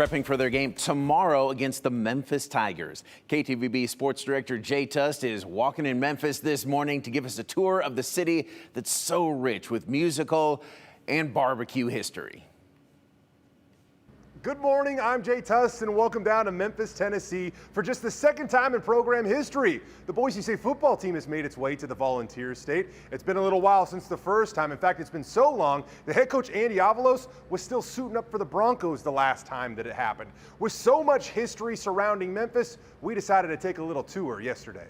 prepping for their game tomorrow against the Memphis Tigers. KTVB Sports Director Jay Tust is walking in Memphis this morning to give us a tour of the city that's so rich with musical and barbecue history. Good morning, I'm Jay Tust, and welcome down to Memphis, Tennessee for just the second time in program history. The Boise State football team has made its way to the Volunteer State. It's been a little while since the first time. In fact, it's been so long, the head coach Andy Avalos was still suiting up for the Broncos the last time that it happened. With so much history surrounding Memphis, we decided to take a little tour yesterday.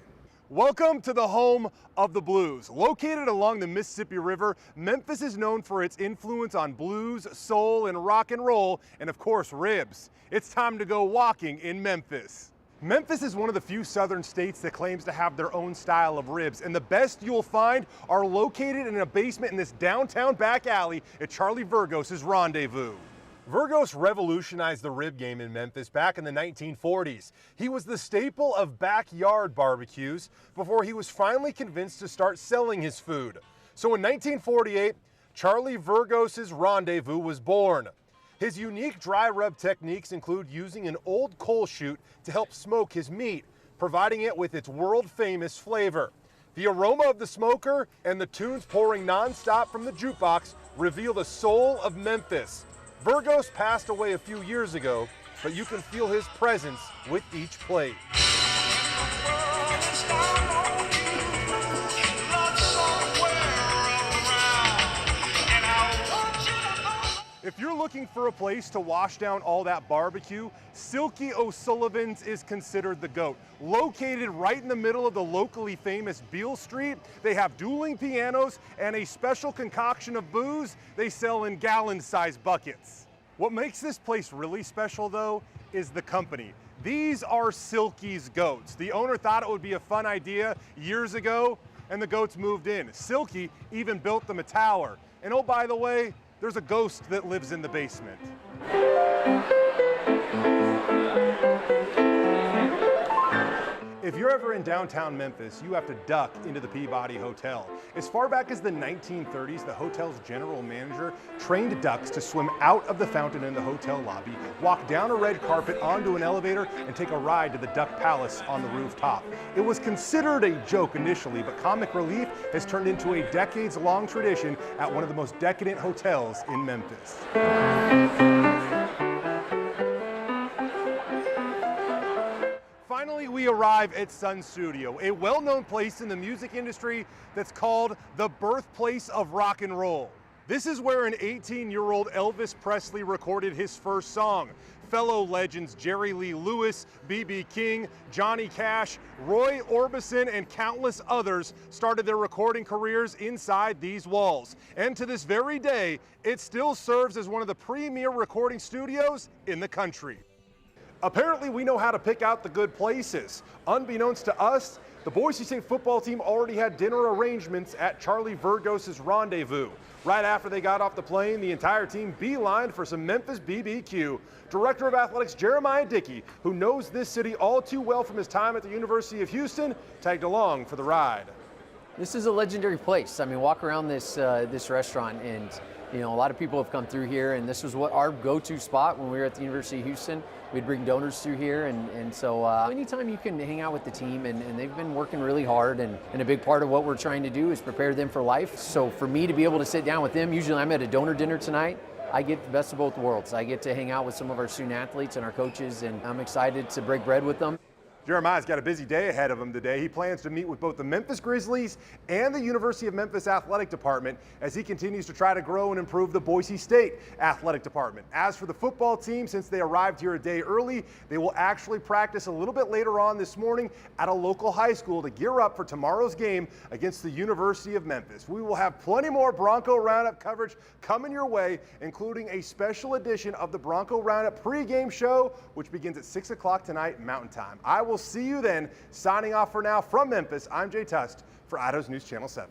Welcome to the home of the blues. Located along the Mississippi River, Memphis is known for its influence on blues, soul, and rock and roll, and of course, ribs. It's time to go walking in Memphis. Memphis is one of the few southern states that claims to have their own style of ribs, and the best you'll find are located in a basement in this downtown back alley at Charlie Vergos' Rendezvous. Vergos revolutionized the rib game in Memphis back in the 1940s. He was the staple of backyard barbecues before he was finally convinced to start selling his food. So in 1948, Charlie Vergos' Rendezvous was born. His unique dry rub techniques include using an old coal chute to help smoke his meat, providing it with its world-famous flavor. The aroma of the smoker and the tunes pouring non-stop from the jukebox reveal the soul of Memphis. Vergos passed away a few years ago, but you can feel his presence with each plate. If you're looking for a place to wash down all that barbecue, Silky O'Sullivan's is considered the GOAT. Located right in the middle of the locally famous Beale Street, they have dueling pianos and a special concoction of booze they sell in gallon-sized buckets. What makes this place really special, though, is the company. These are Silky's goats. The owner thought it would be a fun idea years ago, and the goats moved in. Silky even built them a tower. And oh, by the way, there's a ghost that lives in the basement. If you're ever in downtown Memphis, you have to duck into the Peabody Hotel. As far back as the 1930s, the hotel's general manager trained ducks to swim out of the fountain in the hotel lobby, walk down a red carpet onto an elevator, and take a ride to the Duck Palace on the rooftop. It was considered a joke initially, but comic relief has turned into a decades-long tradition at one of the most decadent hotels in Memphis. Finally, we arrive at Sun Studio, a well-known place in the music industry that's called the birthplace of rock and roll. This is where an 18-year-old Elvis Presley recorded his first song. Fellow legends Jerry Lee Lewis, B.B. King, Johnny Cash, Roy Orbison, and countless others started their recording careers inside these walls. And to this very day, it still serves as one of the premier recording studios in the country. Apparently, we know how to pick out the good places. Unbeknownst to us, the Boise State football team already had dinner arrangements at Charlie Vergos' Rendezvous. Right after they got off the plane, the entire team beelined for some Memphis BBQ. Director of Athletics Jeremiah Dickey, who knows this city all too well from his time at the University of Houston, tagged along for the ride. This is a legendary place. I mean, walk around this restaurant and, you know, a lot of people have come through here, and this was what our go-to spot when we were at the University of Houston. We'd bring donors through here, and so anytime you can hang out with the team, and they've been working really hard, and a big part of what we're trying to do is prepare them for life. So for me to be able to sit down with them, usually I'm at a donor dinner tonight, I get the best of both worlds. I get to hang out with some of our student athletes and our coaches, and I'm excited to break bread with them. Jeremiah's got a busy day ahead of him today. He plans to meet with both the Memphis Grizzlies and the University of Memphis Athletic Department as he continues to try to grow and improve the Boise State Athletic Department. As for the football team, since they arrived here a day early, they will actually practice a little bit later on this morning at a local high school to gear up for tomorrow's game against the University of Memphis. We will have plenty more Bronco Roundup coverage coming your way, including a special edition of the Bronco Roundup pregame show, which begins at 6 o'clock tonight Mountain Time. I will see you then. Signing off for now from Memphis, I'm Jay Tust for Idaho's News Channel 7.